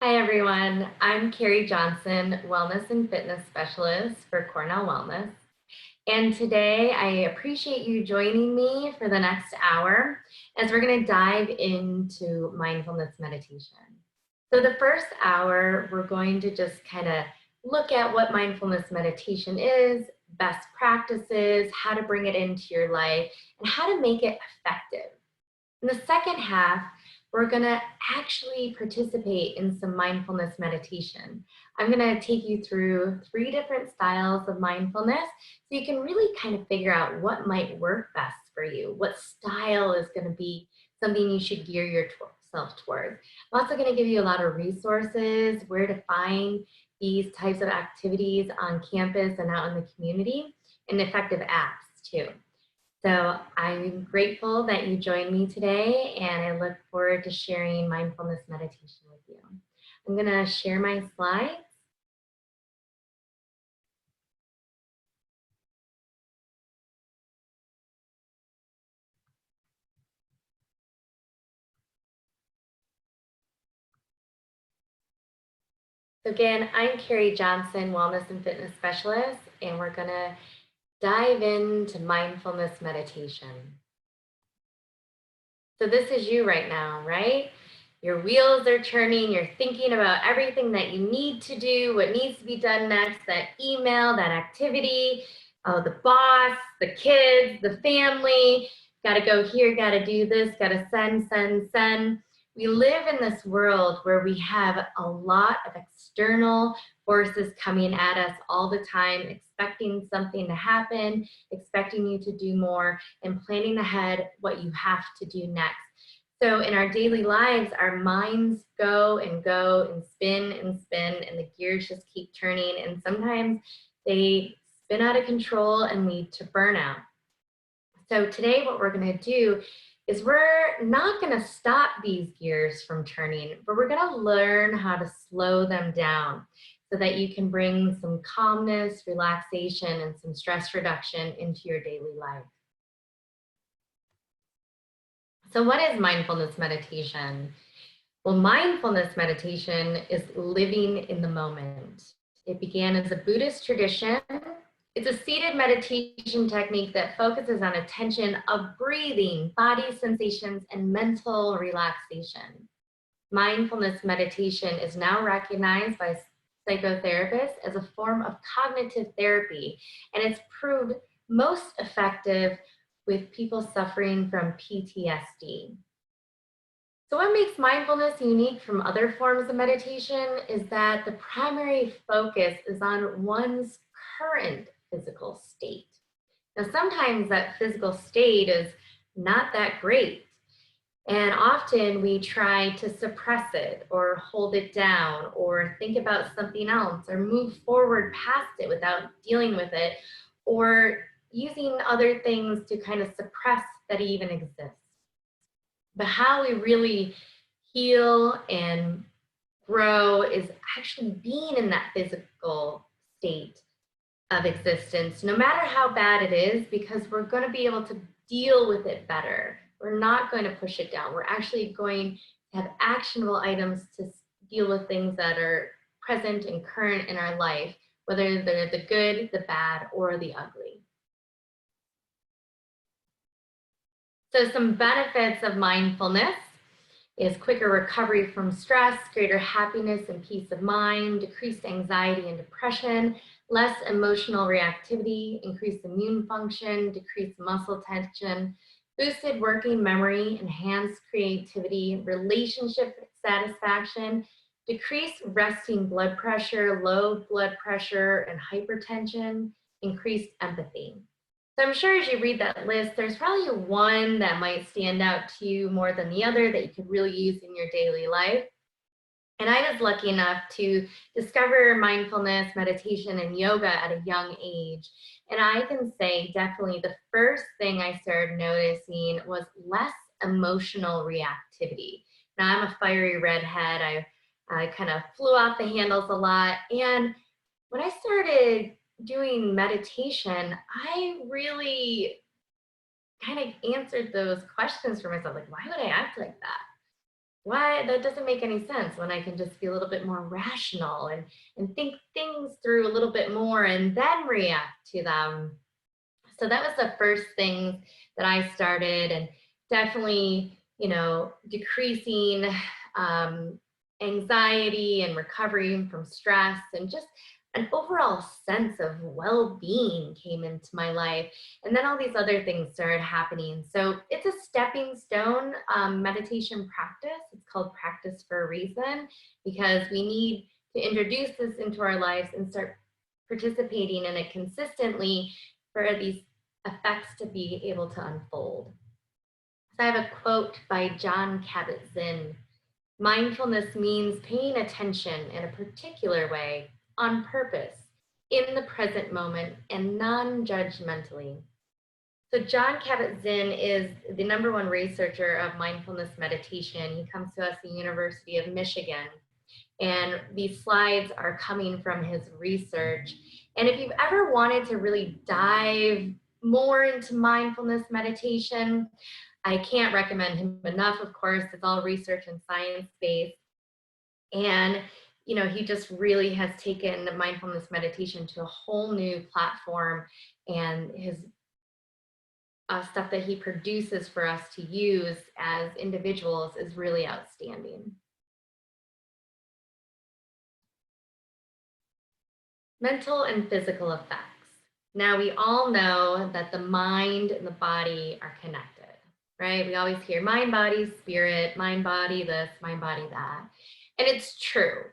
Hi everyone, I'm Carrie Johnson, Wellness and Fitness Specialist for Cornell Wellness. And today I appreciate you joining me for the next hour as we're going to dive into mindfulness meditation. So the first hour, we're going to just kind of look at what mindfulness meditation is, best practices, how to bring it into your life, and how to make it effective. In the second half, we're going to actually participate in some mindfulness meditation. I'm going to take you through 3 different styles of mindfulness so you can really kind of figure out what might work best for you, what style is going to be something you should gear yourself towards. I'm also going to give you a lot of resources, where to find these types of activities on campus and out in the community, and effective apps too. So I'm grateful that you joined me today, and I look forward to sharing mindfulness meditation with you. I'm going to share my slides. So again, I'm Carrie Johnson, Wellness and Fitness Specialist, and we're going to dive into mindfulness meditation. So this is you right now, right? Your wheels are turning, you're thinking about everything that you need to do, what needs to be done next, that email, that activity, the boss, the kids, the family, gotta go here, gotta do this, gotta send. We live in this world where we have a lot of external forces coming at us all the time, expecting something to happen, expecting you to do more, and planning ahead what you have to do next. So in our daily lives, our minds go and spin, and the gears just keep turning. And sometimes they spin out of control and lead to burnout. So today what we're going to do is we're not going to stop these gears from turning, but we're going to learn how to slow them down so that you can bring some calmness, relaxation, and some stress reduction into your daily life. So what is mindfulness meditation? Well, mindfulness meditation is living in the moment. It began as a Buddhist tradition. It's a seated meditation technique that focuses on attention of breathing, body sensations, and mental relaxation. Mindfulness meditation is now recognized by psychotherapists as a form of cognitive therapy, and it's proved most effective with people suffering from PTSD. So what makes mindfulness unique from other forms of meditation is that the primary focus is on one's current physical state. Now, sometimes that physical state is not that great, and often we try to suppress it or hold it down or think about something else or move forward past it without dealing with it, or using other things to kind of suppress that it even exists. But how we really heal and grow is actually being in that physical state of existence, no matter how bad it is, because we're going to be able to deal with it better. We're not going to push it down. We're actually going to have actionable items to deal with things that are present and current in our life, whether they're the good, the bad, or the ugly. So some benefits of mindfulness is quicker recovery from stress, greater happiness and peace of mind, decreased anxiety and depression, less emotional reactivity, increased immune function, decreased muscle tension, boosted working memory, enhanced creativity, relationship satisfaction, decreased resting blood pressure, low blood pressure and hypertension, increased empathy. So I'm sure as you read that list, there's probably one that might stand out to you more than the other that you could really use in your daily life. And I was lucky enough to discover mindfulness, meditation, and yoga at a young age. And I can say definitely the first thing I started noticing was less emotional reactivity. Now I'm a fiery redhead. I kind of flew off the handles a lot. And when I started doing meditation, I really kind of answered those questions for myself. Like, why would I act like that? why that doesn't make any sense when I can just be a little bit more rational and think things through a little bit more and then react to them. So that was the first thing that I started, and definitely, decreasing anxiety and recovering from stress, and just an overall sense of well-being came into my life. And then all these other things started happening. So it's a stepping stone meditation practice. It's called practice for a reason, because we need to introduce this into our lives and start participating in it consistently for these effects to be able to unfold. So I have a quote by Jon Kabat-Zinn. Mindfulness means paying attention in a particular way, on purpose, in the present moment, and non-judgmentally. So Jon Kabat-Zinn is the #1 researcher of mindfulness meditation. He comes to us at the University of Michigan. And these slides are coming from his research. And if you've ever wanted to really dive more into mindfulness meditation, I can't recommend him enough. Of course, it's all research and science-based. And, he just really has taken mindfulness meditation to a whole new platform, and his stuff that he produces for us to use as individuals is really outstanding. Mental and physical effects. Now, we all know that the mind and the body are connected, right? We always hear mind, body, spirit, mind, body, this, mind, body, that. And it's true.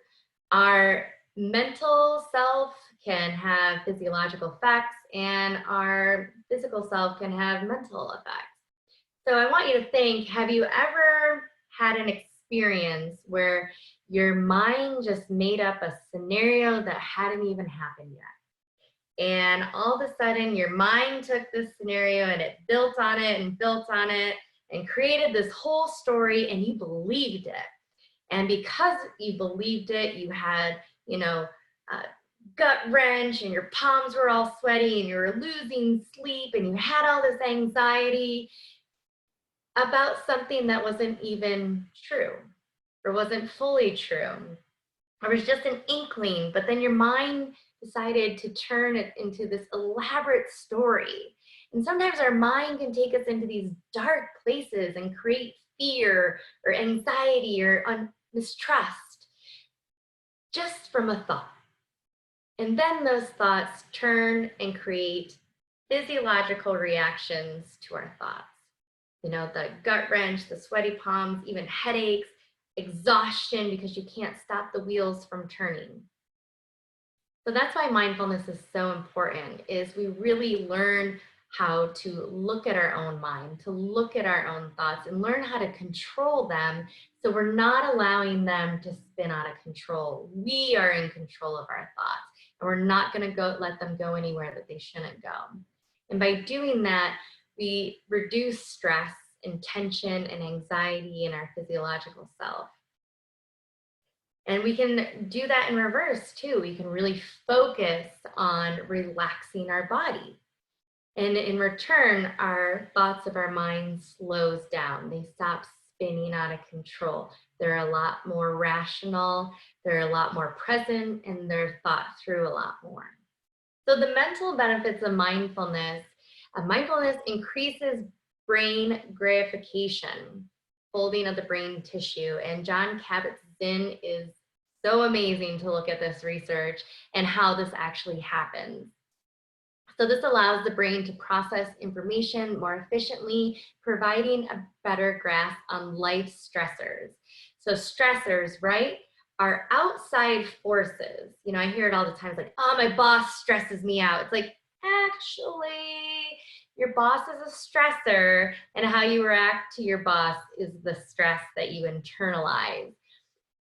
Our mental self can have physiological effects, and our physical self can have mental effects. So I want you to think, have you ever had an experience where your mind just made up a scenario that hadn't even happened yet? And all of a sudden your mind took this scenario and it built on it and built on it and created this whole story, and you believed it. And because you believed it, you had, gut wrench, and your palms were all sweaty, and you were losing sleep, and you had all this anxiety about something that wasn't even true, or wasn't fully true, or was just an inkling, but then your mind decided to turn it into this elaborate story. And sometimes our mind can take us into these dark places and create fear or anxiety or mistrust just from a thought. And then those thoughts turn and create physiological reactions to our thoughts. The gut wrench, the sweaty palms, even headaches, exhaustion because you can't stop the wheels from turning. So that's why mindfulness is so important, is we really learn how to look at our own mind, to look at our own thoughts, and learn how to control them, so we're not allowing them to spin out of control. We are in control of our thoughts, and we're not going to let them go anywhere that they shouldn't go. And by doing that, we reduce stress and tension and anxiety in our physiological self. And we can do that in reverse too. We can really focus on relaxing our body. And in return, our thoughts of our mind slows down. They stop spinning out of control. They're a lot more rational, they're a lot more present, and they're thought through a lot more. So the mental benefits of mindfulness increases brain gratification, folding of the brain tissue. And Jon Kabat-Zinn is so amazing to look at this research and how this actually happens. So this allows the brain to process information more efficiently, providing a better grasp on life stressors. So stressors, right, are outside forces. I hear it all the time. It's like, oh, my boss stresses me out. It's like, actually, your boss is a stressor, and how you react to your boss is the stress that you internalize.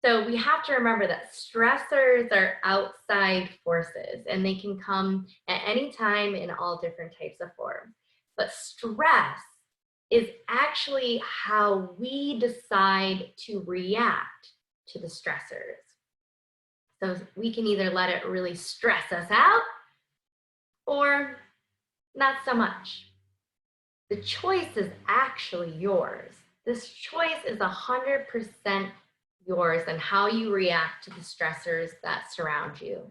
So we have to remember that stressors are outside forces, and they can come at any time in all different types of forms. But stress is actually how we decide to react to the stressors. So we can either let it really stress us out or not so much. The choice is actually yours. This choice is 100% yours and how you react to the stressors that surround you.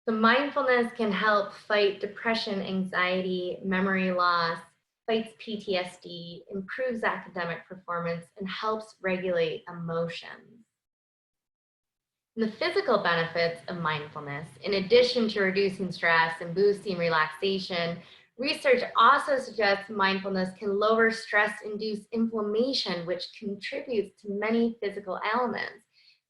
So mindfulness can help fight depression, anxiety, memory loss, fights PTSD, improves academic performance, and helps regulate emotions. And the physical benefits of mindfulness, in addition to reducing stress and boosting relaxation, research also suggests mindfulness can lower stress-induced inflammation, which contributes to many physical ailments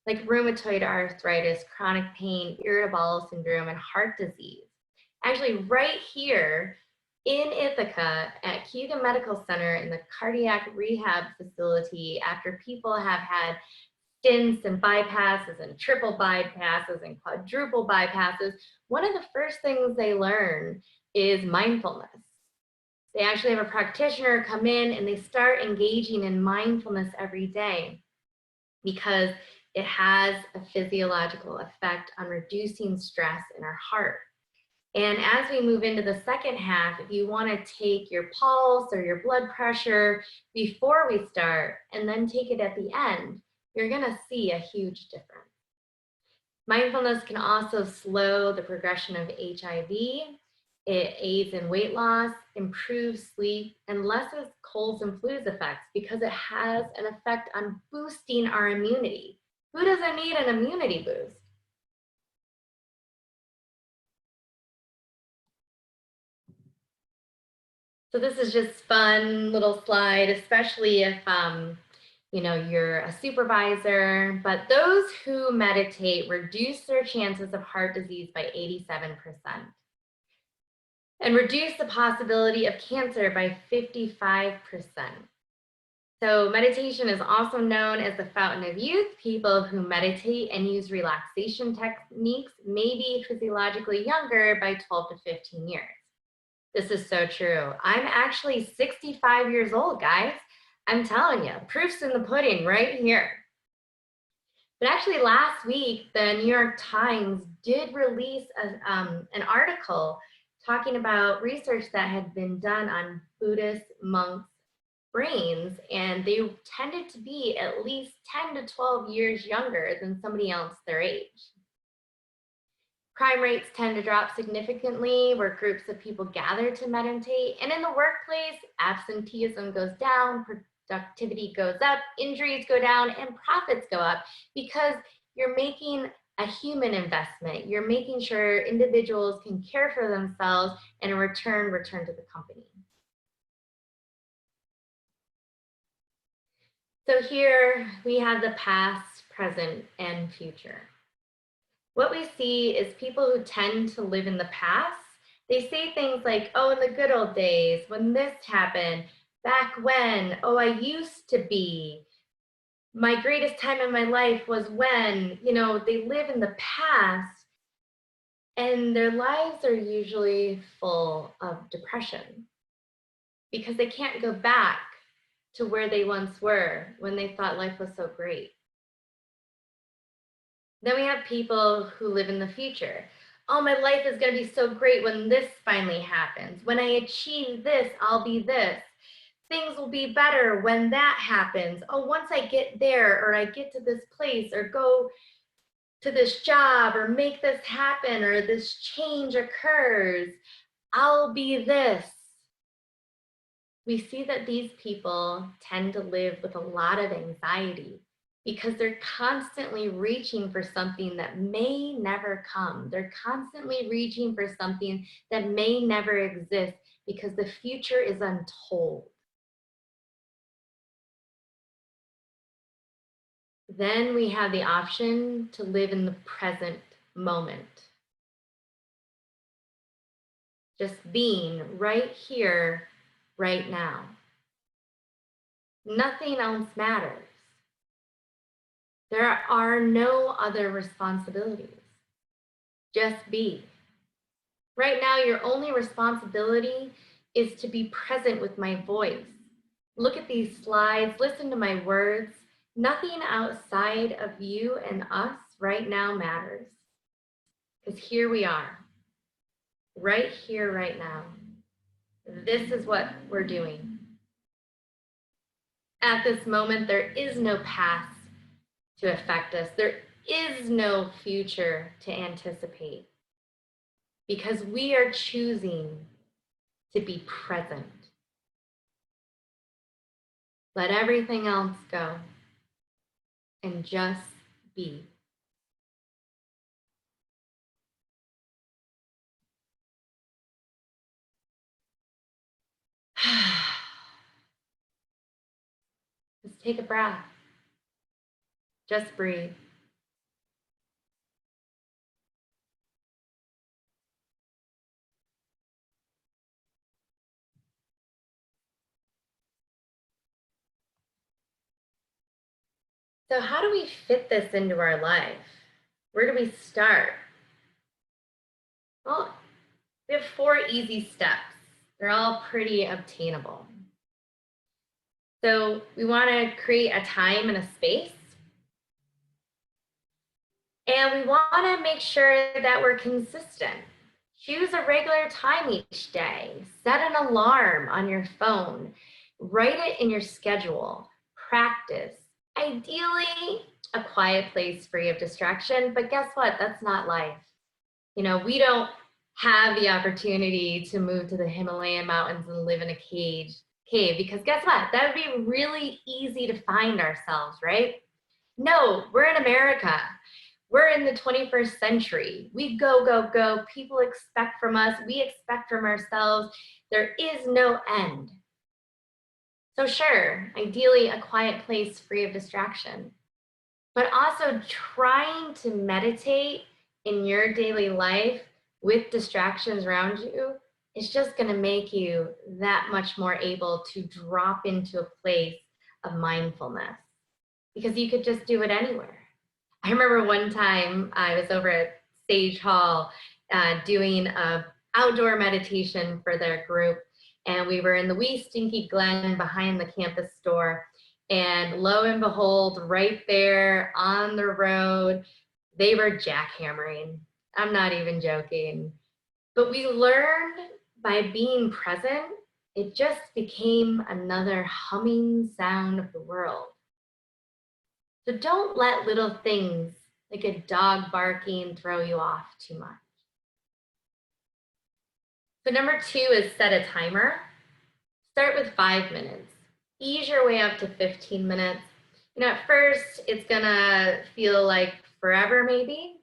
like rheumatoid arthritis, chronic pain, irritable bowel syndrome, and heart disease. Actually, right here in Ithaca at Cayuga Medical Center in the cardiac rehab facility, after people have had stents and bypasses and triple bypasses and quadruple bypasses, one of the first things they learn is mindfulness. They actually have a practitioner come in and they start engaging in mindfulness every day because it has a physiological effect on reducing stress in our heart. And as we move into the second half, if you want to take your pulse or your blood pressure before we start and then take it at the end, you're going to see a huge difference. Mindfulness can also slow the progression of HIV. It aids in weight loss, improves sleep, and lessens colds and flus effects because it has an effect on boosting our immunity. Who doesn't need an immunity boost? So this is just fun little slide, especially if you're a supervisor, but those who meditate reduce their chances of heart disease by 87% and reduce the possibility of cancer by 55%. So meditation is also known as the fountain of youth. People who meditate and use relaxation techniques may be physiologically younger by 12 to 15 years. This is so true. I'm actually 65 years old, guys. I'm telling you, proof's in the pudding right here. But actually last week, the New York Times did release an article talking about research that had been done on Buddhist monks' brains, and they tended to be at least 10 to 12 years younger than somebody else their age. Crime rates tend to drop significantly where groups of people gather to meditate. And in the workplace, absenteeism goes down, productivity goes up, injuries go down, and profits go up because you're making a human investment. You're making sure individuals can care for themselves and in return to the company. So here we have the past, present, and future. What we see is people who tend to live in the past, they say things like, oh, in the good old days, when this happened, back when, oh, I used to be, my greatest time in my life was when, they live in the past and their lives are usually full of depression because they can't go back to where they once were when they thought life was so great. Then we have people who live in the future. Oh, my life is going to be so great when this finally happens. When I achieve this, I'll be this. Things will be better when that happens. Oh, once I get there, or I get to this place, or go to this job, or make this happen, or this change occurs, I'll be this. We see that these people tend to live with a lot of anxiety because they're constantly reaching for something that may never come. They're constantly reaching for something that may never exist because the future is untold. Then we have the option to live in the present moment. Just being right here, right now. Nothing else matters. There are no other responsibilities. Just be. Right now, your only responsibility is to be present with my voice. Look at these slides, listen to my words. Nothing outside of you and us right now matters. Because here we are, right here, right now. This is what we're doing. At this moment, there is no past to affect us. There is no future to anticipate because we are choosing to be present. Let everything else go and just be. Just take a breath. Just breathe. So how do we fit this into our life? Where do we start? Well, we have 4 easy steps. They're all pretty obtainable. So we want to create a time and a space. And we want to make sure that we're consistent. Choose a regular time each day. Set an alarm on your phone. Write it in your schedule. Practice. Ideally, a quiet place free of distraction. But guess what? That's not life. You know, we don't have the opportunity to move to the Himalayan mountains and live in a cave because guess what? That would be really easy to find ourselves, right? No, we're in America. We're in the 21st century. We go, go, go. People expect from us. We expect from ourselves. There is no end. So sure, ideally a quiet place free of distraction, but also trying to meditate in your daily life with distractions around you is just going to make you that much more able to drop into a place of mindfulness because you could just do it anywhere. I remember one time I was over at Sage Hall doing an outdoor meditation for their group, and we were in the wee stinky glen behind the campus store. And lo and behold, right there on the road, they were jackhammering. I'm not even joking. But we learned by being present, it just became another humming sound of the world. So don't let little things like a dog barking throw you off too much. So number 2 is set a timer. Start with 5 minutes. Ease your way up to 15 minutes. You know, at first, it's gonna feel like forever maybe.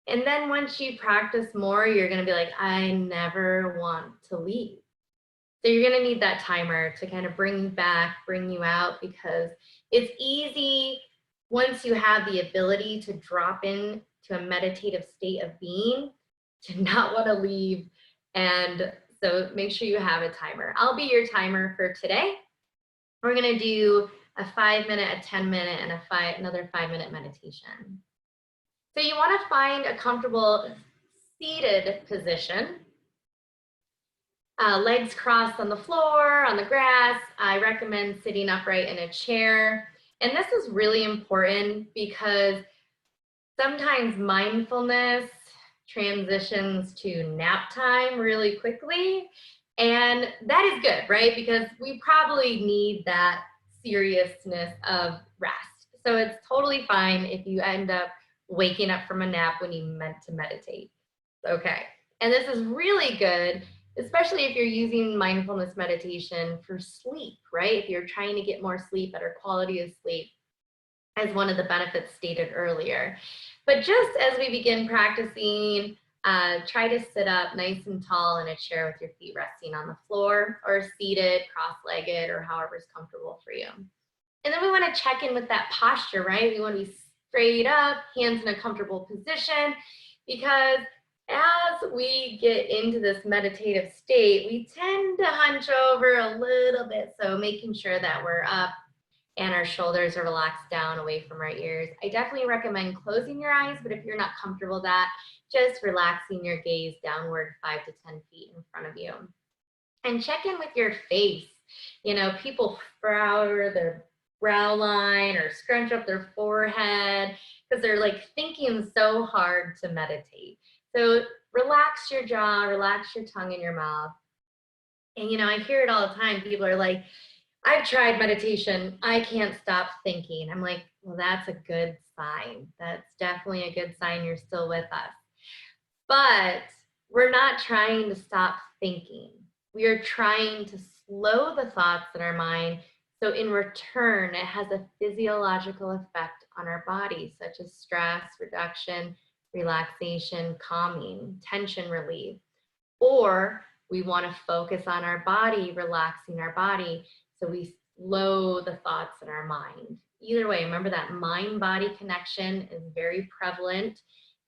And then once you practice more, you're gonna be like, I never want to leave. So you're gonna need that timer to kind of bring you out because it's easy once you have the ability to drop in to a meditative state of being to not want to leave. And so make sure you have a timer. I'll be your timer for today. We're going to do a 5 minute, a 10 minute, and another 5 minute meditation. So you want to find a comfortable seated position. Legs crossed on the floor, on the grass. I recommend sitting upright in a chair. And this is really important because sometimes mindfulness transitions to nap time really quickly. And that is good, right? Because we probably need that seriousness of rest. So it's totally fine if you end up waking up from a nap when you meant to meditate. Okay. And this is really good, especially if you're using mindfulness meditation for sleep, right? If you're trying to get more sleep, better quality of sleep, as one of the benefits stated earlier. But just as we begin practicing, try to sit up nice and tall in a chair with your feet resting on the floor or seated, cross-legged, or however is comfortable for you. And then we want to check in with that posture, right? We want to be straight up, hands in a comfortable position, because as we get into this meditative state, we tend to hunch over a little bit. So making sure that we're up and our shoulders are relaxed down away from our ears. I definitely recommend closing your eyes, but if you're not comfortable with that, just relaxing your gaze downward 5 to 10 feet in front of you. And check in with your face. You know, people frown their brow line or scrunch up their forehead because they're like thinking so hard to meditate. So relax your jaw, relax your tongue in your mouth. And you know, I hear it all the time. People are like, I've tried meditation. I can't stop thinking. I'm like, well, that's a good sign. That's definitely a good sign you're still with us. But we're not trying to stop thinking. We are trying to slow the thoughts in our mind. So in return, it has a physiological effect on our body, such as stress reduction, relaxation, calming, tension relief. Or we want to focus on our body, relaxing our body, so we slow the thoughts in our mind. Either way, remember that mind-body connection is very prevalent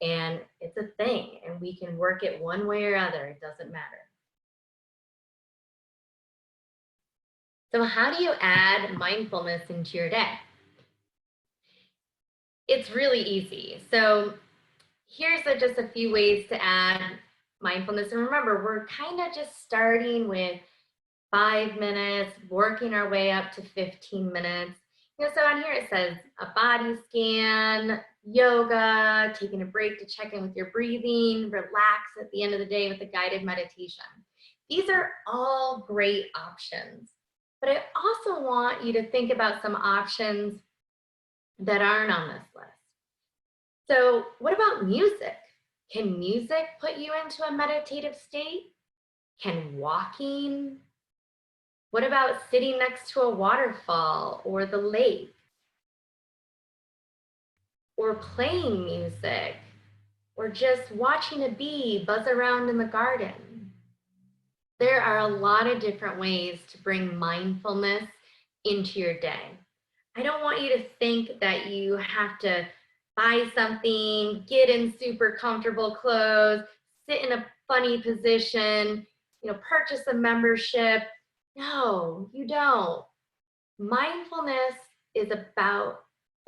and it's a thing, and we can work it one way or other. It doesn't matter. So how do you add mindfulness into your day? It's really easy. So here's just a few ways to add mindfulness. And remember, we're kind of just starting with 5 minutes, working our way up to 15 minutes. So on here it says a body scan, yoga, taking a break to check in with your breathing, relax at the end of the day with a guided meditation. These are all great options. But I also want you to think about some options that aren't on this list. So what about music? Can music put you into a meditative state? Can walking? What about sitting next to a waterfall or the lake? Or playing music? Or just watching a bee buzz around in the garden? There are a lot of different ways to bring mindfulness into your day. I don't want you to think that you have to buy something, get in super comfortable clothes, sit in a funny position, purchase a membership. No, you don't. Mindfulness is about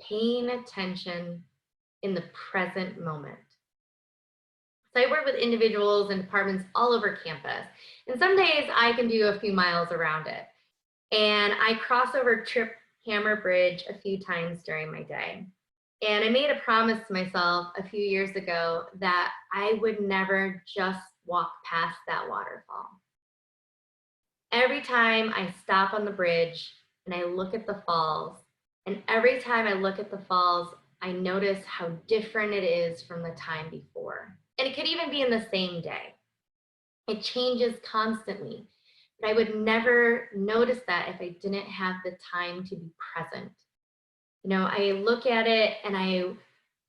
paying attention in the present moment. So I work with individuals and departments all over campus. And some days I can do a few miles around it. And I cross over Trip Hammer Bridge a few times during my day. And I made a promise to myself a few years ago that I would never just walk past that waterfall. Every time I stop on the bridge and I look at the falls, and every time I look at the falls, I notice how different it is from the time before. And it could even be in the same day. It changes constantly. But I would never notice that if I didn't have the time to be present. I look at it and I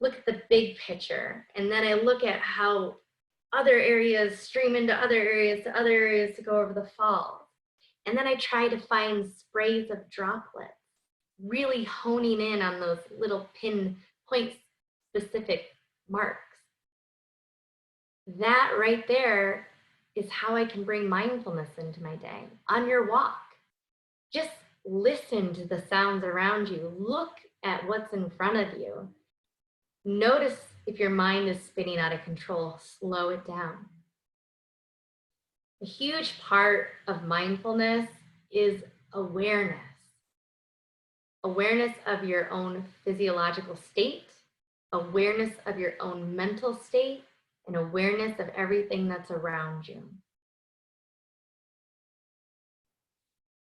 look at the big picture, and then I look at how other areas stream into other areas to go over the falls. And then I try to find sprays of droplets, really honing in on those little pinpoint specific marks. That right there is how I can bring mindfulness into my day. On your walk, just listen to the sounds around you. Look at what's in front of you. Notice if your mind is spinning out of control. Slow it down. A huge part of mindfulness is awareness. Awareness of your own physiological state, awareness of your own mental state, and awareness of everything that's around you.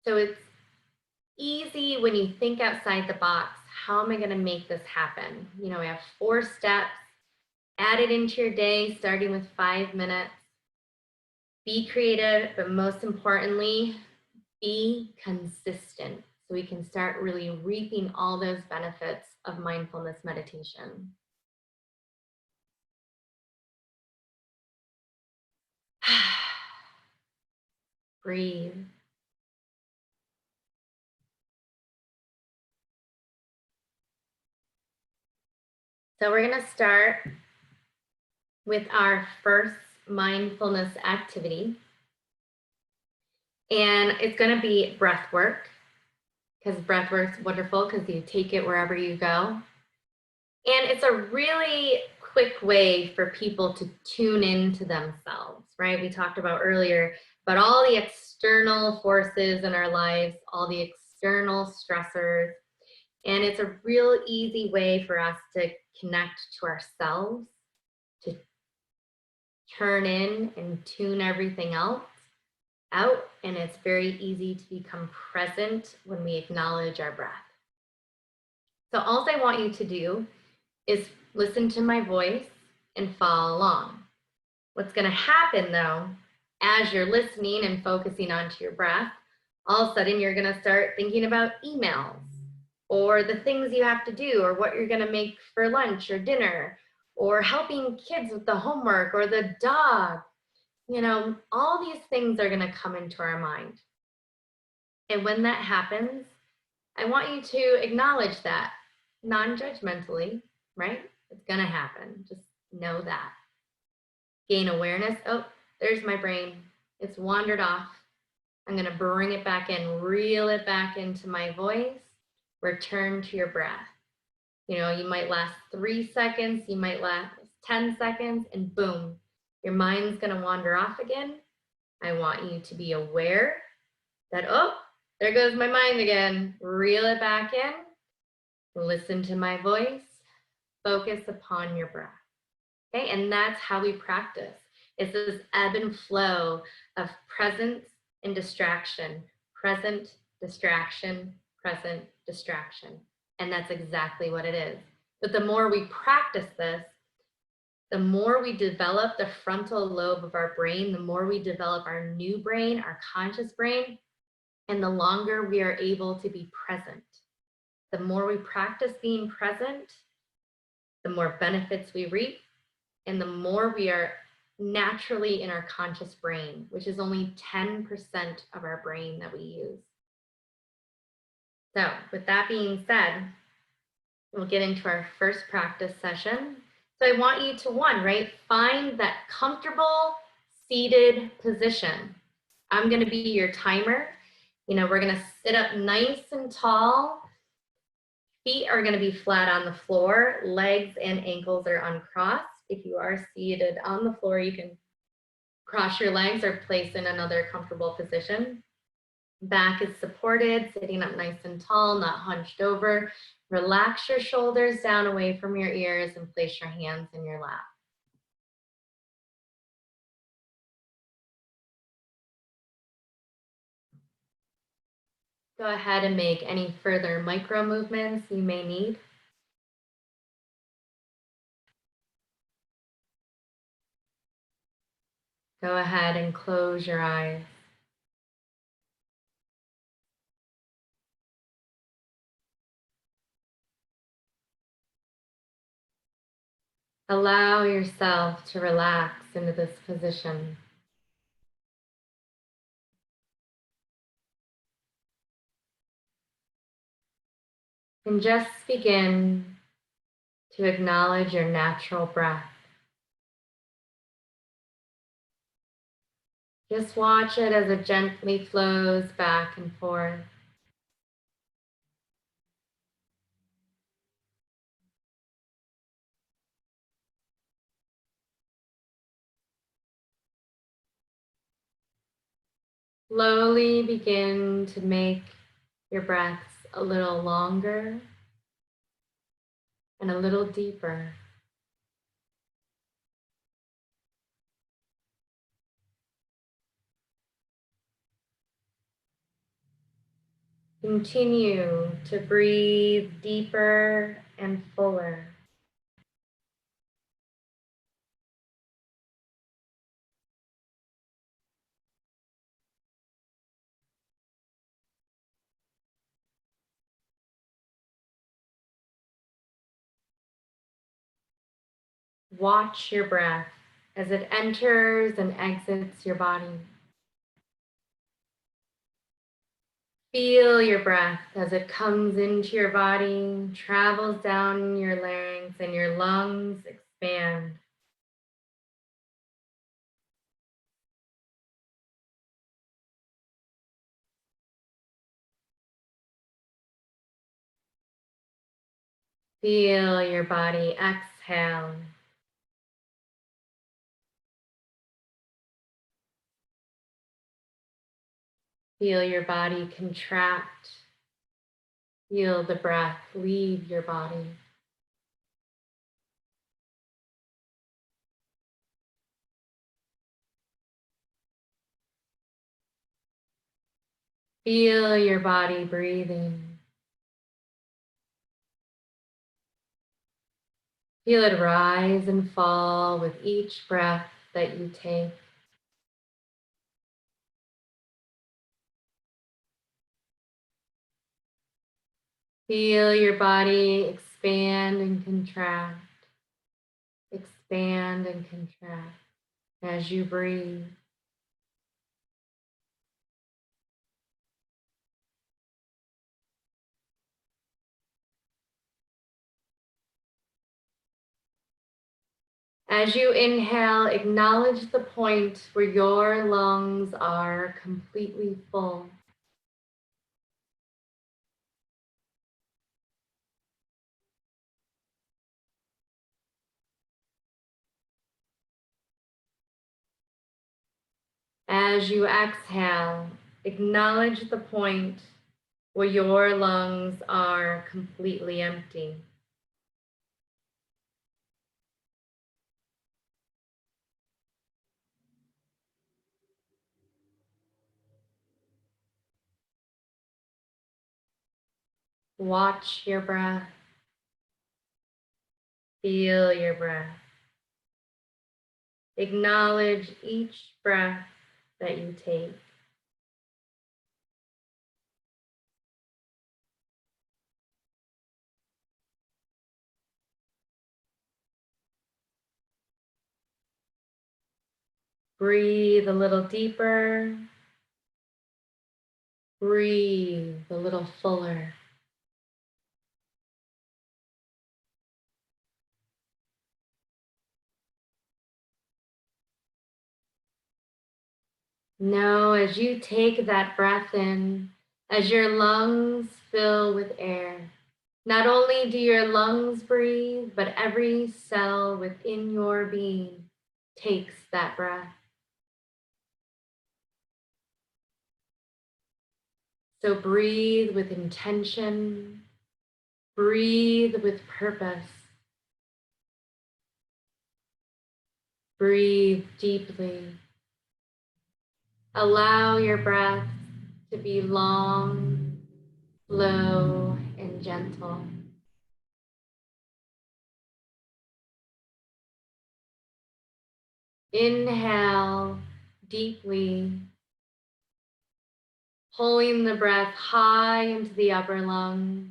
So it's easy when you think outside the box. How am I going to make this happen? We have 4 steps. Add it into your day, starting with 5 minutes. Be creative, but most importantly, be consistent so we can start really reaping all those benefits of mindfulness meditation. Breathe. So we're going to start with our first mindfulness activity. And it's going to be breath work, because breath work's wonderful because you take it wherever you go. And it's a really quick way for people to tune into themselves, right? We talked about earlier about all the external forces in our lives, all the external stressors. And it's a real easy way for us to connect to ourselves, to turn in and tune everything else out, and it's very easy to become present when we acknowledge our breath. So all I want you to do is listen to my voice and follow along. What's going to happen though, as you're listening and focusing onto your breath, all of a sudden you're going to start thinking about emails or the things you have to do or what you're going to make for lunch or dinner or helping kids with the homework or the dog. You know, all these things are going to come into our mind. And when that happens, I want you to acknowledge that non-judgmentally, right? It's going to happen. Just know that. Gain awareness. Oh, there's my brain. It's wandered off. I'm going to bring it back in, reel it back into my voice. Return to your breath. You know, you might last 3 seconds, you might last 10 seconds, and boom, your mind's going to wander off again. I want you to be aware that, oh, there goes my mind again. Reel it back in. Listen to my voice. Focus upon your breath. Okay, and that's how we practice. It's this ebb and flow of presence and distraction, present, distraction, present, distraction. And that's exactly what it is. But the more we practice this, the more we develop the frontal lobe of our brain, the more we develop our new brain, our conscious brain, and the longer we are able to be present. The more we practice being present, the more benefits we reap, and the more we are naturally in our conscious brain, which is only 10% of our brain that we use. So with that being said, we'll get into our first practice session. So I want you to, find that comfortable seated position. I'm going to be your timer. You know, we're going to sit up nice and tall. Feet are going to be flat on the floor. Legs and ankles are uncrossed. If you are seated on the floor, you can cross your legs or place in another comfortable position. Back is supported, sitting up nice and tall, not hunched over. Relax your shoulders down away from your ears and place your hands in your lap. Go ahead and make any further micro movements you may need. Go ahead and close your eyes. Allow yourself to relax into this position. And just begin to acknowledge your natural breath. Just watch it as it gently flows back and forth. Slowly begin to make your breaths a little longer and a little deeper. Continue to breathe deeper and fuller. Watch your breath as it enters and exits your body. Feel your breath as it comes into your body, travels down your larynx, and your lungs expand. Feel your body exhale. Feel your body contract. Feel the breath leave your body. Feel your body breathing. Feel it rise and fall with each breath that you take. Feel your body expand and contract, expand and contract as you breathe. As you inhale, acknowledge the point where your lungs are completely full. As you exhale, acknowledge the point where your lungs are completely empty. Watch your breath. Feel your breath. Acknowledge each breath that you take. Breathe a little deeper. Breathe a little fuller. Know as you take that breath in, as your lungs fill with air, not only do your lungs breathe, but every cell within your being takes that breath. So breathe with intention, breathe with purpose, breathe deeply. Allow your breath to be long, slow, and gentle. Inhale deeply, pulling the breath high into the upper lungs.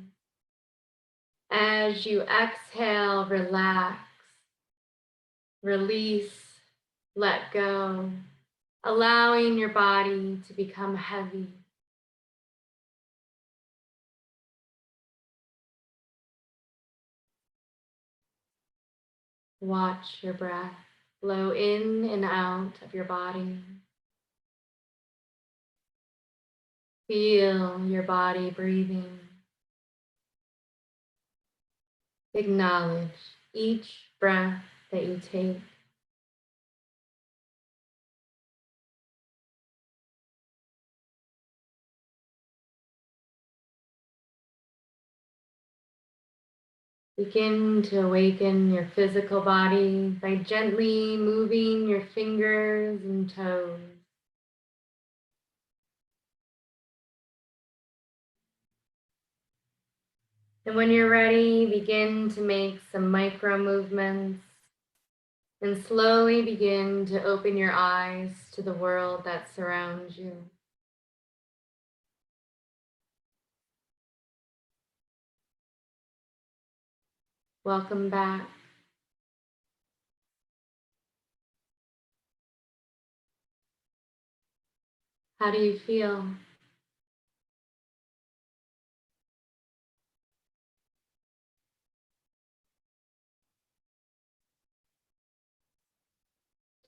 As you exhale, relax, release, let go, allowing your body to become heavy. Watch your breath flow in and out of your body. Feel your body breathing. Acknowledge each breath that you take. Begin to awaken your physical body by gently moving your fingers and toes. And when you're ready, begin to make some micro movements and slowly begin to open your eyes to the world that surrounds you. Welcome back. How do you feel?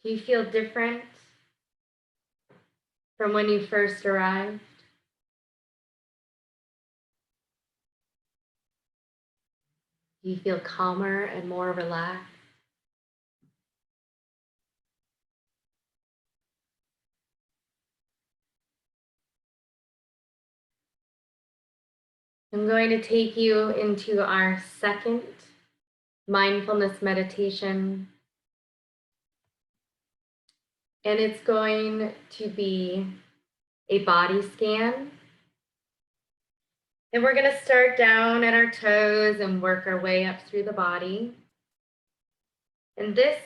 Do you feel different from when you first arrived? Do you feel calmer and more relaxed? I'm going to take you into our second mindfulness meditation, and it's going to be a body scan. And we're going to start down at our toes and work our way up through the body. And this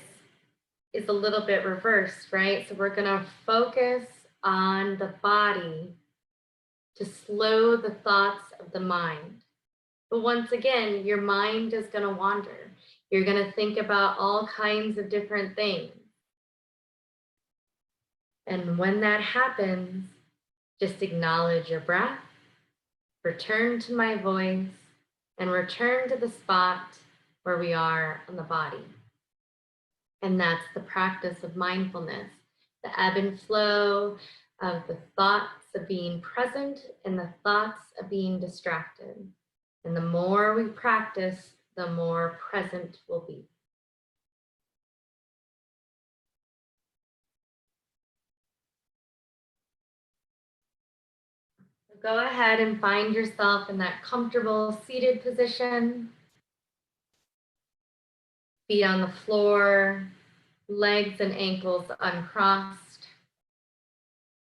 is a little bit reversed, right? So we're going to focus on the body to slow the thoughts of the mind. But once again, your mind is going to wander. You're going to think about all kinds of different things. And when that happens, just acknowledge your breath, return to my voice, and return to the spot where we are on the body. And that's the practice of mindfulness, the ebb and flow of the thoughts of being present and the thoughts of being distracted. And the more we practice, the more present we'll be. So go ahead and find yourself in that comfortable seated position. Feet on the floor, legs and ankles uncrossed.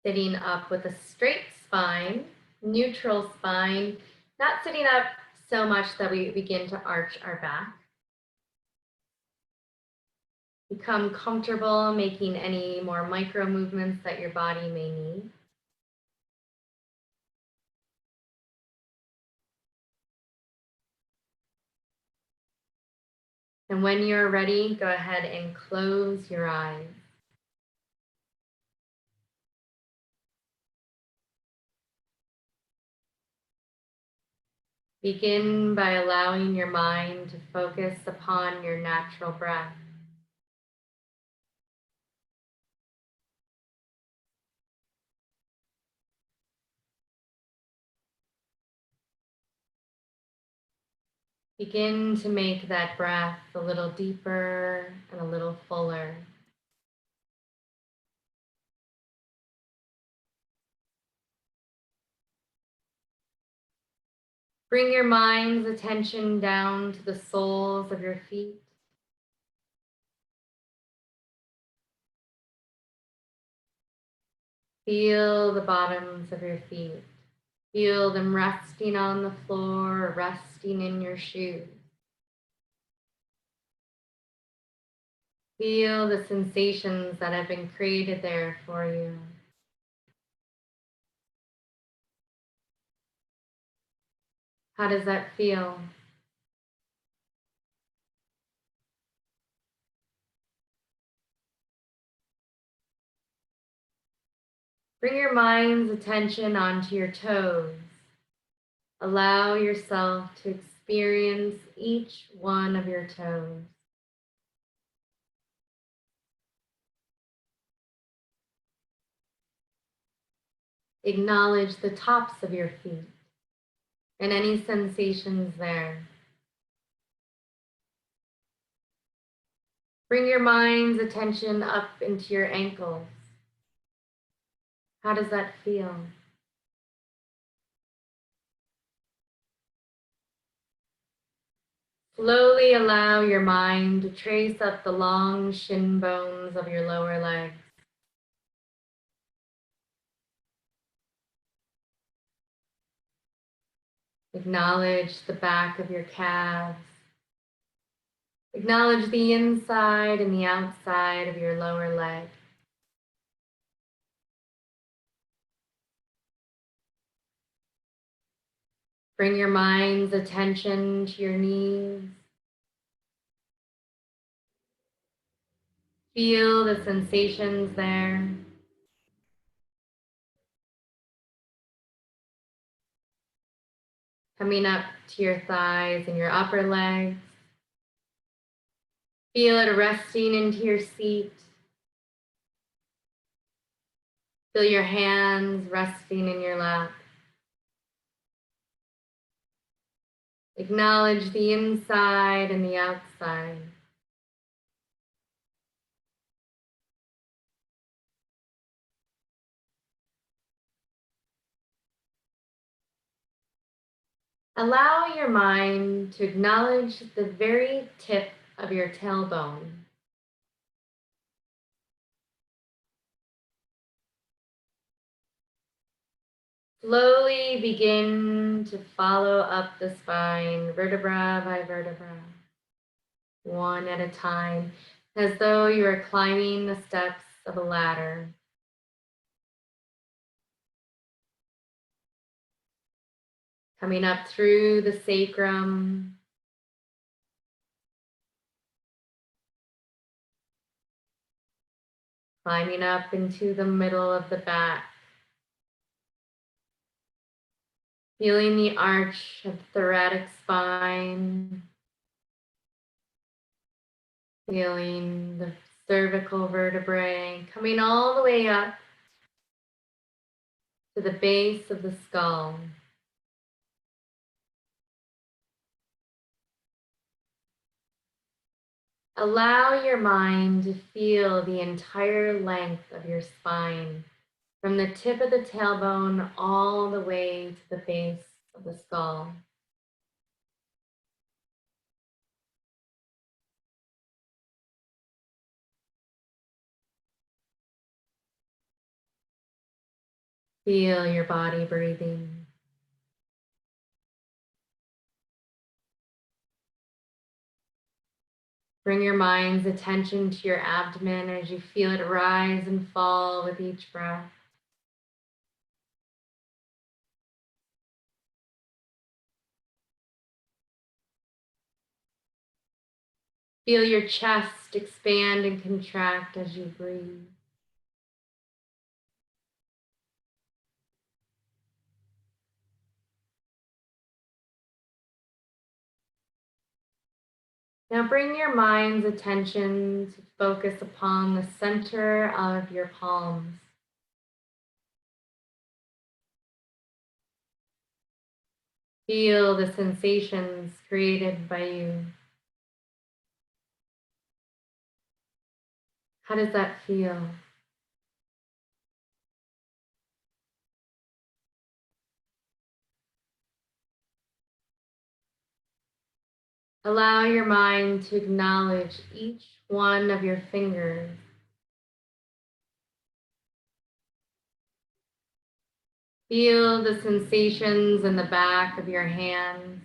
Sitting up with a straight spine, neutral spine, not sitting up so much that we begin to arch our back. Become comfortable making any more micro movements that your body may need. And when you're ready, go ahead and close your eyes. Begin by allowing your mind to focus upon your natural breath. Begin to make that breath a little deeper and a little fuller. Bring your mind's attention down to the soles of your feet. Feel the bottoms of your feet. Feel them resting on the floor or resting in your shoes. Feel the sensations that have been created there for you. How does that feel? Bring your mind's attention onto your toes. Allow yourself to experience each one of your toes. Acknowledge the tops of your feet and any sensations there. Bring your mind's attention up into your ankles. How does that feel? Slowly allow your mind to trace up the long shin bones of your lower legs. Acknowledge the back of your calves. Acknowledge the inside and the outside of your lower leg. Bring your mind's attention to your knees. Feel the sensations there. Coming up to your thighs and your upper legs. Feel it resting into your seat. Feel your hands resting in your lap. Acknowledge the inside and the outside. Allow your mind to acknowledge the very tip of your tailbone. Slowly begin to follow up the spine, vertebra by vertebra, one at a time, as though you are climbing the steps of a ladder. Coming up through the sacrum, climbing up into the middle of the back, feeling the arch of the thoracic spine, feeling the cervical vertebrae coming all the way up to the base of the skull. Allow your mind to feel the entire length of your spine, from the tip of the tailbone all the way to the base of the skull. Feel your body breathing. Bring your mind's attention to your abdomen as you feel it rise and fall with each breath. Feel your chest expand and contract as you breathe. Now bring your mind's attention to focus upon the center of your palms. Feel the sensations created by you. How does that feel? Allow your mind to acknowledge each one of your fingers. Feel the sensations in the back of your hands,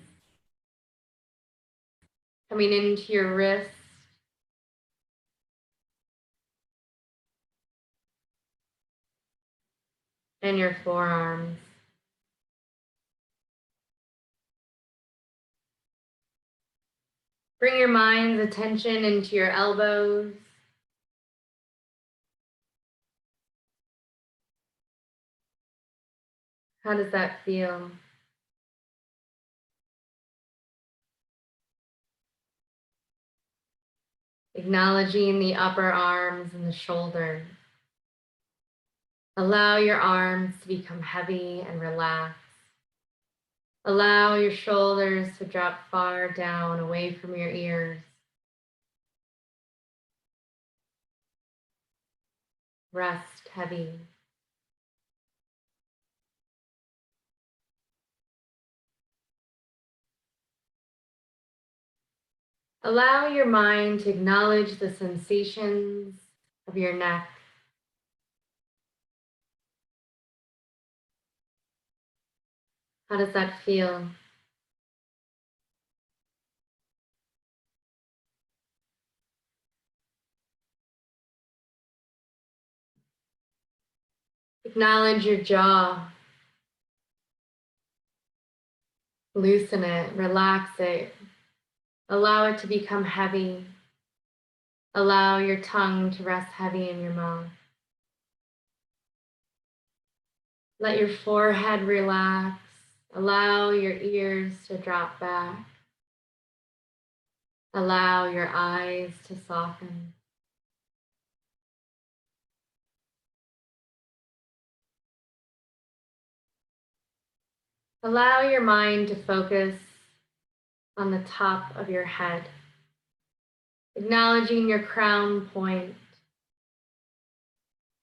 coming into your wrists, and your forearms. Bring your mind's attention into your elbows. How does that feel? Acknowledging the upper arms and the shoulders. Allow your arms to become heavy and relaxed. Allow your shoulders to drop far down away from your ears. Rest heavy. Allow your mind to acknowledge the sensations of your neck. How does that feel? Acknowledge your jaw. Loosen it, relax it. Allow it to become heavy. Allow your tongue to rest heavy in your mouth. Let your forehead relax. Allow your ears to drop back. Allow your eyes to soften. Allow your mind to focus on the top of your head, acknowledging your crown point,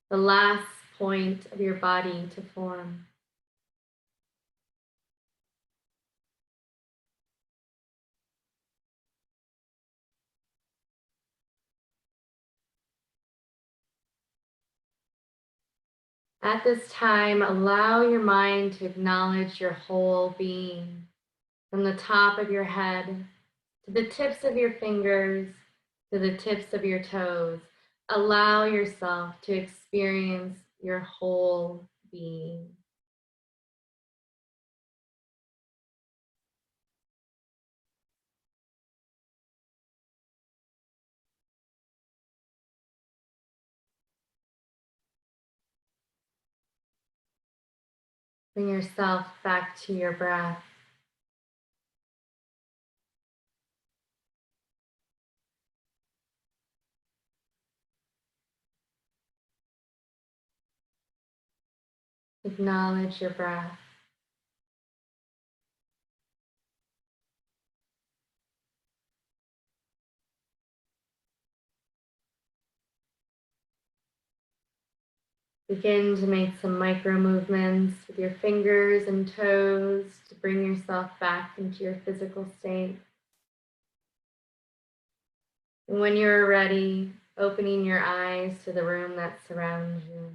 the last point of your body to form. At this time, allow your mind to acknowledge your whole being, from the top of your head to the tips of your fingers, to the tips of your toes. Allow yourself to experience your whole being. Bring yourself back to your breath. Acknowledge your breath. Begin to make some micro movements with your fingers and toes to bring yourself back into your physical state. And when you're ready, opening your eyes to the room that surrounds you.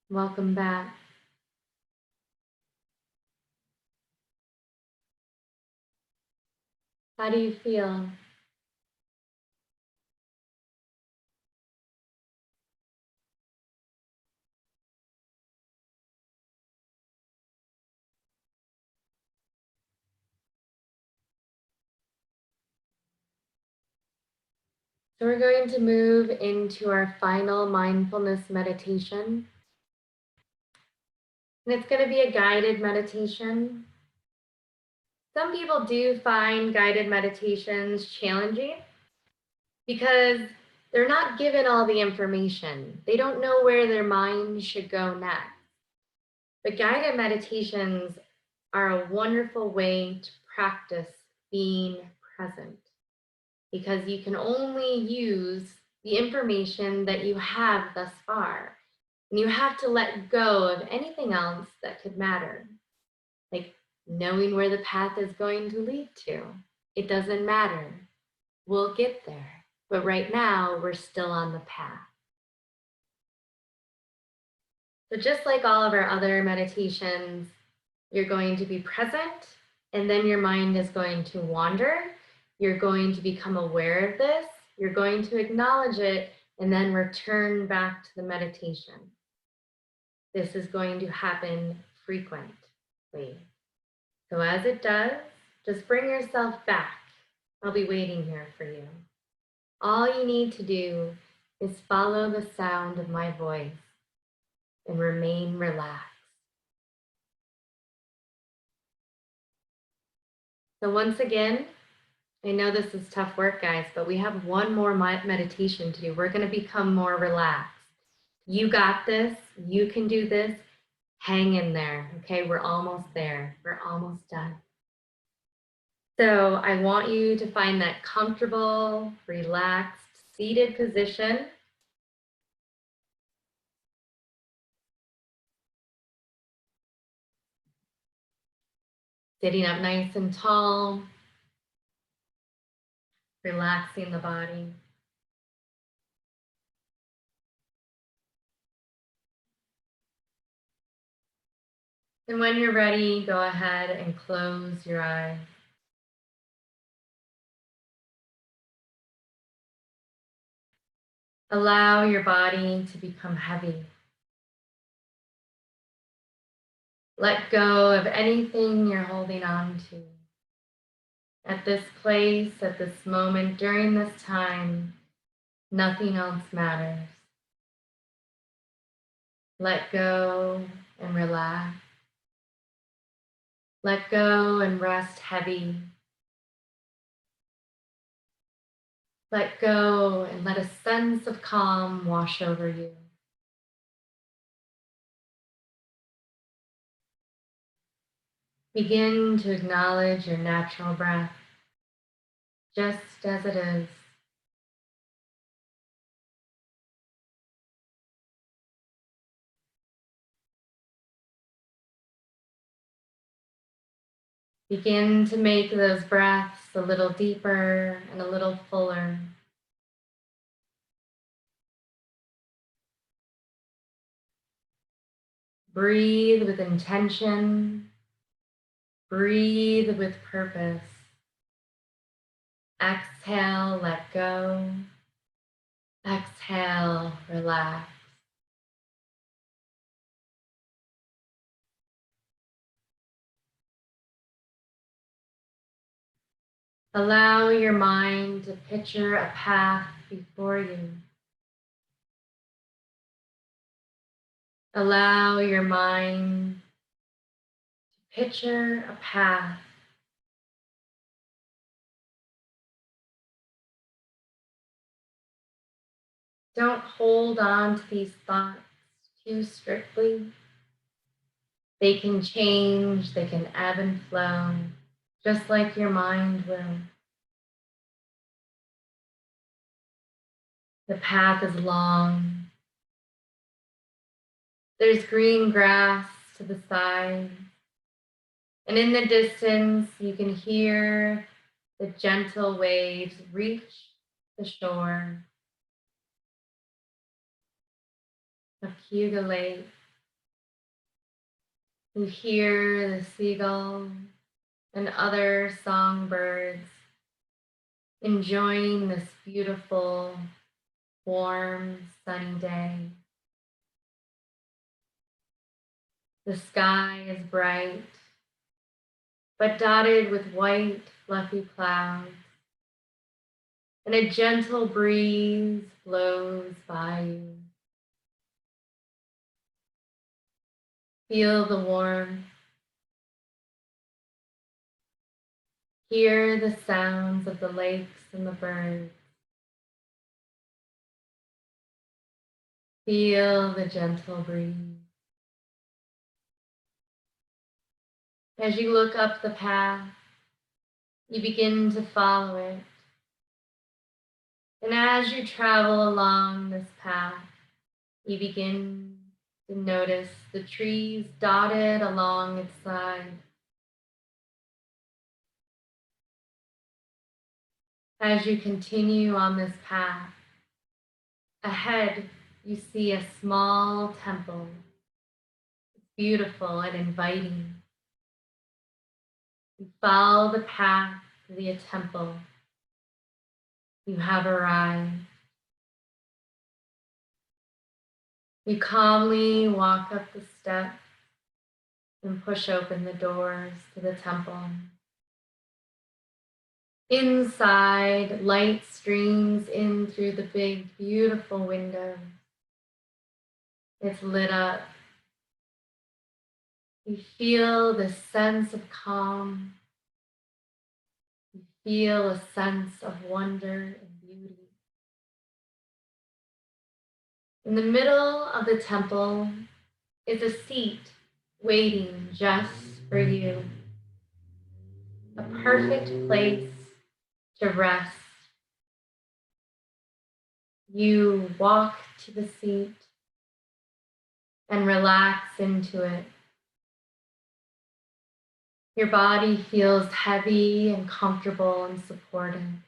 Welcome back. How do you feel? So we're going to move into our final mindfulness meditation. And it's going to be a guided meditation. Some people do find guided meditations challenging because they're not given all the information. They don't know where their mind should go next. But guided meditations are a wonderful way to practice being present, because you can only use the information that you have thus far. And you have to let go of anything else that could matter, like knowing where the path is going to lead to. It doesn't matter. We'll get there. But right now, we're still on the path. So just like all of our other meditations, you're going to be present, and then your mind is going to wander. You're going to become aware of this. You're going to acknowledge it, and then return back to the meditation. This is going to happen frequently. So as it does, just bring yourself back. I'll be waiting here for you. All you need to do is follow the sound of my voice and remain relaxed. So once again, I know this is tough work, guys, but we have one more meditation to do. We're going to become more relaxed. You got this. You can do this. Hang in there. Okay, we're almost there. We're almost done. So I want you to find that comfortable, relaxed, seated position. Sitting up nice and tall, relaxing the body. And when you're ready, go ahead and close your eyes. Allow your body to become heavy. Let go of anything you're holding on to. At this place, at this moment, during this time, nothing else matters. Let go and relax. Let go and rest heavy. Let go and let a sense of calm wash over you. Begin to acknowledge your natural breath, just as it is. Begin to make those breaths a little deeper and a little fuller. Breathe with intention. Breathe with purpose. Exhale, let go. Exhale, relax. Allow your mind to picture a path before you. Allow your mind to picture a path. Don't hold on to these thoughts too strictly. They can change, they can ebb and flow, just like your mind will. The path is long. There's green grass to the side. And in the distance, you can hear the gentle waves reach the shore of Cayuga Lake. You hear the seagulls and other songbirds enjoying this beautiful, warm, sunny day. The sky is bright, but dotted with white, fluffy clouds, and a gentle breeze blows by you. Feel the warmth. Hear the sounds of the lakes and the birds. Feel the gentle breeze. As you look up the path, you begin to follow it. And as you travel along this path, you begin to notice the trees dotted along its side. As you continue on this path, ahead you see a small temple. It's beautiful and inviting. You follow the path to the temple. You have arrived. You calmly walk up the steps and push open the doors to the temple. Inside, light streams in through the big, beautiful windows. It's lit up. You feel this sense of calm. You feel a sense of wonder and beauty. In the middle of the temple is a seat waiting just for you. A perfect place to rest. You walk to the seat and relax into it. Your body feels heavy and comfortable and supported.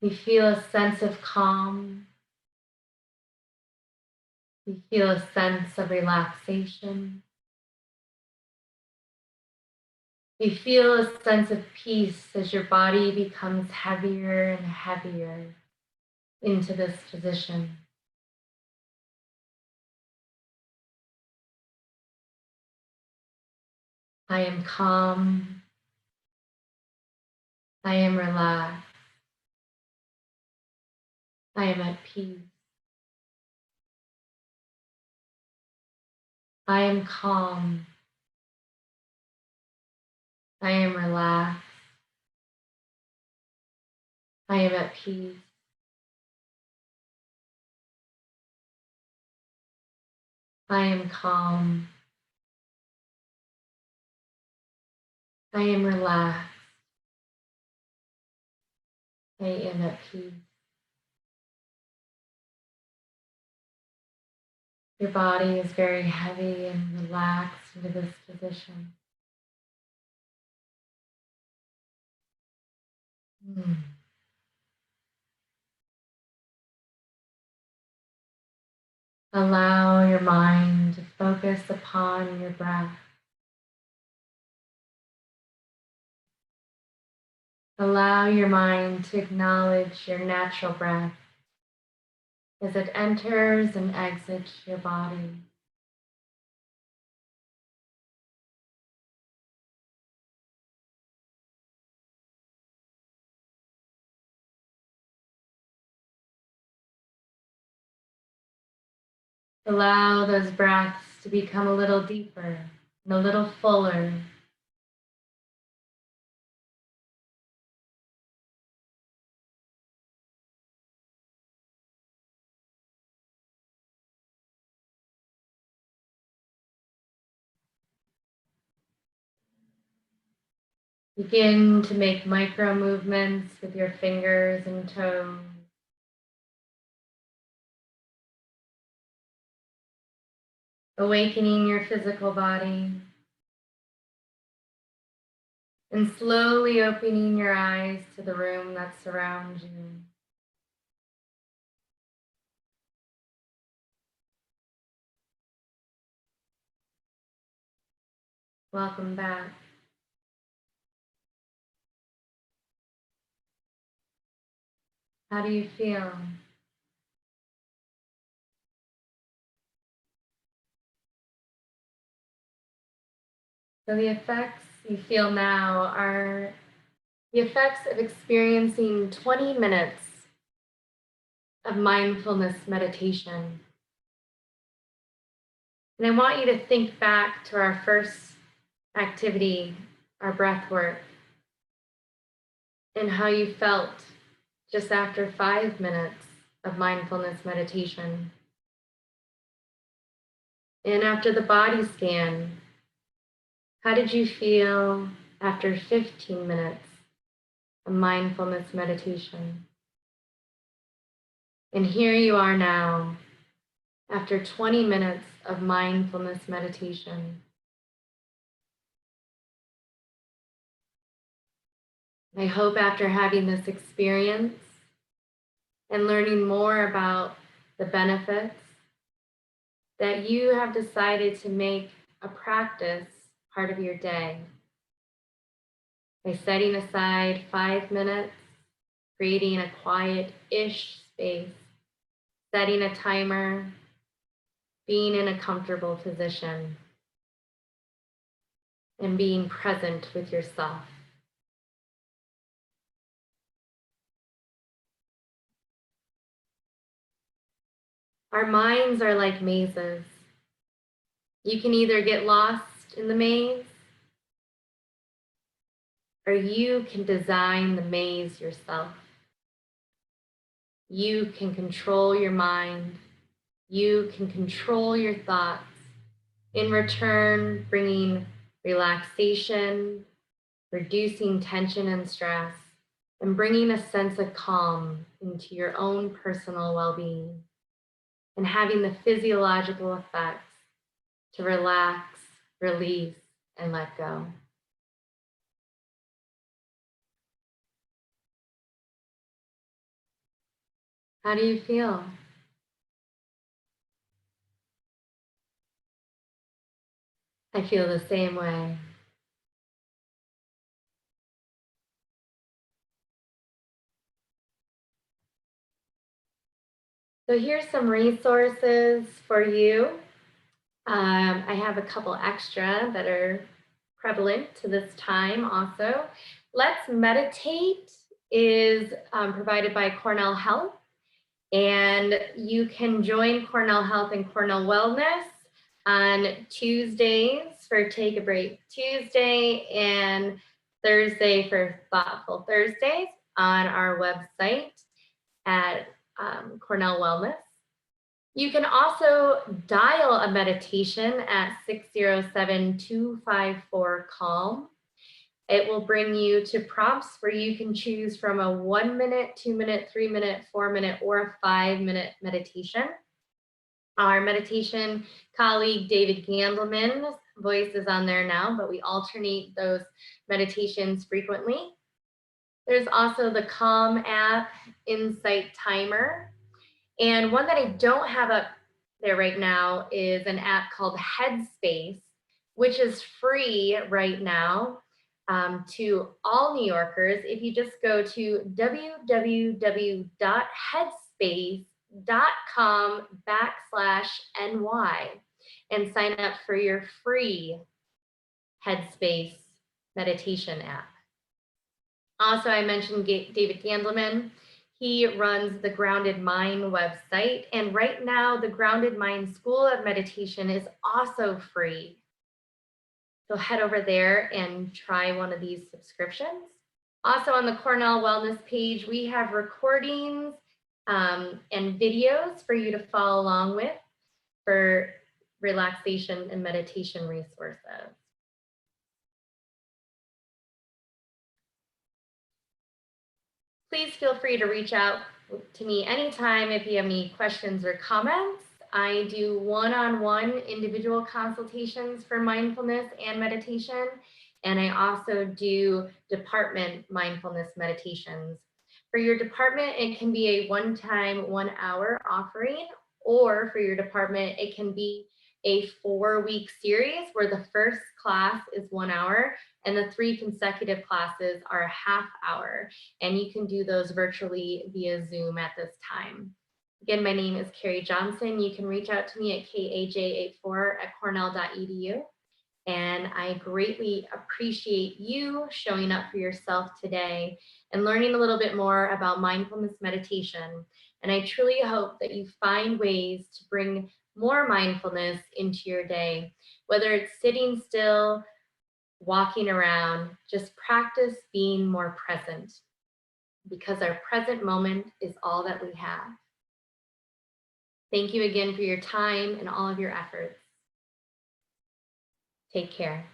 You feel a sense of calm. You feel a sense of relaxation. You feel a sense of peace as your body becomes heavier and heavier into this position. I am calm. I am relaxed. I am at peace. I am calm. I am relaxed. I am at peace. I am calm. I am relaxed. I am at peace. Your body is very heavy and relaxed into this position. Mm. Allow your mind to focus upon your breath. Allow your mind to acknowledge your natural breath as it enters and exits your body. Allow those breaths to become a little deeper and a little fuller. Begin to make micro movements with your fingers and toes. Awakening your physical body. And slowly opening your eyes to the room that surrounds you. Welcome back. How do you feel? So the effects you feel now are the effects of experiencing 20 minutes of mindfulness meditation. And I want you to think back to our first activity, our breath work, and how you felt just after 5 minutes of mindfulness meditation. And after the body scan, how did you feel after 15 minutes of mindfulness meditation? And here you are now, after 20 minutes of mindfulness meditation. I hope after having this experience and learning more about the benefits, that you have decided to make a practice part of your day by setting aside 5 minutes, creating a quiet-ish space, setting a timer, being in a comfortable position, and being present with yourself. Our minds are like mazes. You can either get lost in the maze, or you can design the maze yourself. You can control your mind. You can control your thoughts. In return, bringing relaxation, reducing tension and stress, and bringing a sense of calm into your own personal well-being, and having the physiological effects to relax, release, and let go. How do you feel? I feel the same way. So here's some resources for you. I have a couple extra that are prevalent to this time also. Let's Meditate is provided by Cornell Health, and you can join Cornell Health and Cornell Wellness on Tuesdays for Take a Break Tuesday and Thursday for Thoughtful Thursdays on our website at Cornell Wellness. You can also dial a meditation at 607-254-CALM. It will bring you to prompts where you can choose from a 1 minute, 2 minute, 3 minute, 4 minute, or a 5 minute meditation. Our meditation colleague, David Gandelman's voice is on there now, but we alternate those meditations frequently. There's also the Calm app, Insight Timer. And one that I don't have up there right now is an app called Headspace, which is free right now to all New Yorkers. If you just go to www.headspace.com/NY and sign up for your free Headspace meditation app. Also, I mentioned David Gandelman. He runs the Grounded Mind website. And right now, the Grounded Mind School of Meditation is also free. So head over there and try one of these subscriptions. Also on the Cornell Wellness page, we have recordings and videos for you to follow along with for relaxation and meditation resources. Please feel free to reach out to me anytime if you have any questions or comments. I do one-on-one individual consultations for mindfulness and meditation, and I also do department mindfulness meditations. For your department, it can be a one-time, 1 hour offering, or for your department, it can be a 4-week series where the first class is 1 hour and the 3 consecutive classes are a half hour. And you can do those virtually via Zoom at this time. Again, my name is Carrie Johnson. You can reach out to me at kaj84@cornell.edu. And I greatly appreciate you showing up for yourself today and learning a little bit more about mindfulness meditation. And I truly hope that you find ways to bring more mindfulness into your day, whether it's sitting still, walking around, just practice being more present, because our present moment is all that we have. Thank you again for your time and all of your efforts. Take care.